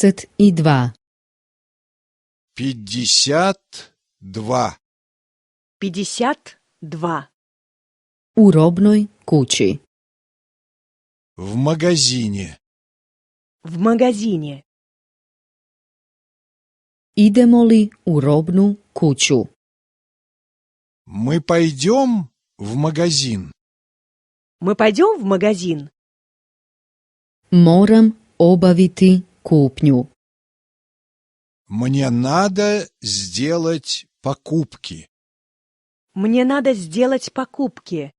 52. 52. 52. U robnoj kući. В магазине. В магазине. Idemo li u robnu kuću? Мы пойдем в магазин. Мы пойдем в магазин? Moram obaviti kupnju. Мне надо сделать покупки. Мне надо сделать покупки.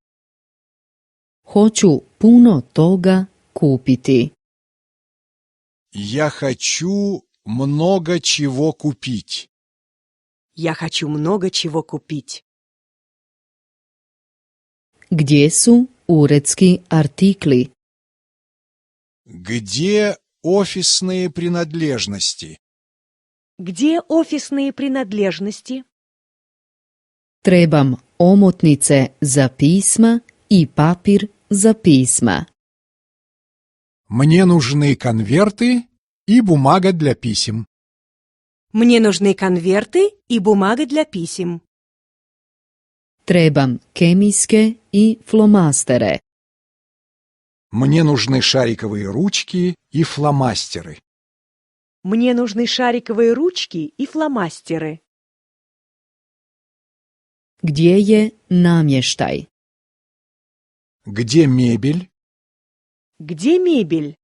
Hoću puno toga kupiti. Я хочу много чего купить. Я хочу много чего купить. Gdje su uredski artikli? Где офисные принадлежности? Где офисные принадлежности? Trebam omotnice za pisma i papir za pisma. Мне нужны конверты и бумага для писем. Мне нужны конверты и бумага для писем. Trebam kemijske i flomastere. Мне нужны шариковые ручки и фломастеры. Мне нужны шариковые ручки и фломастеры. Gdje je namještaj? Где мебель? Где мебель?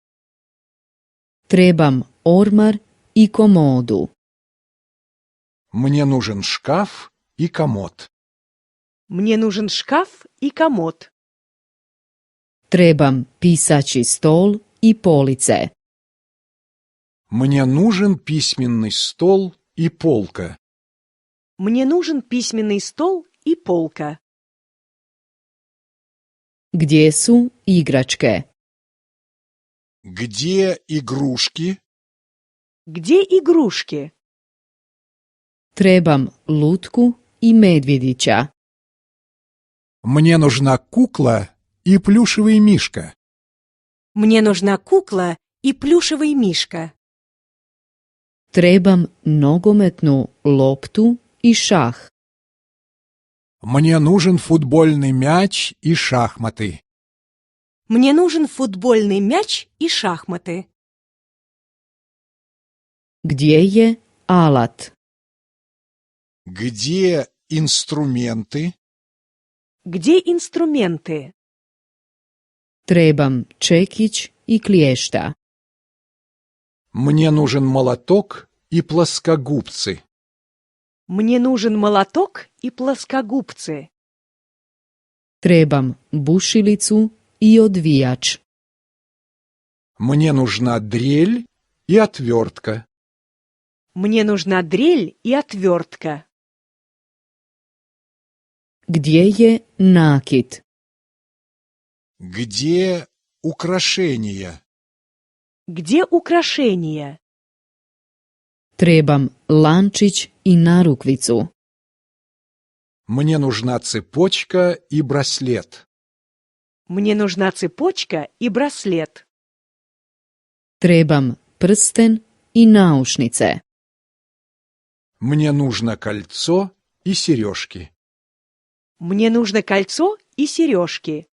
Trebam ormar i komodu. Мне нужен шкаф и комод. Мне нужен шкаф и комод. Trebam pisaći stol i police. Мне нужен письменный стол и полка. Мне нужен письменный стол и полка. Gdje su igračke? Где игрушки? Где игрушки? Trebam lutku i medvjedića. Мне нужна кукла и плюшевый мишка. Мне нужна кукла и плюшевый мишка. Trebam nogometnu loptu i šah. Мне нужен футбольный мяч и шахматы. Мне нужен футбольный мяч и шахматы. Gdje je alat? Где инструменты? Где инструменты? Trebam čekić i kliješta. Мне нужен молоток и плоскогубцы. Мне нужен молоток и плоскогубцы. Trebam bušilicu i odvijač. Мне нужна дрель и отвертка. Мне нужна дрель и отвертка. Gdje je nakit? Где украшения? Где украшения? Trebam lančić i narukvicu. Мне нужна цепочка и браслет. Мне нужна цепочка и браслет. Trebam prsten i naušnice. Мне нужно кольцо и сережки. Мне нужно кольцо и сережки.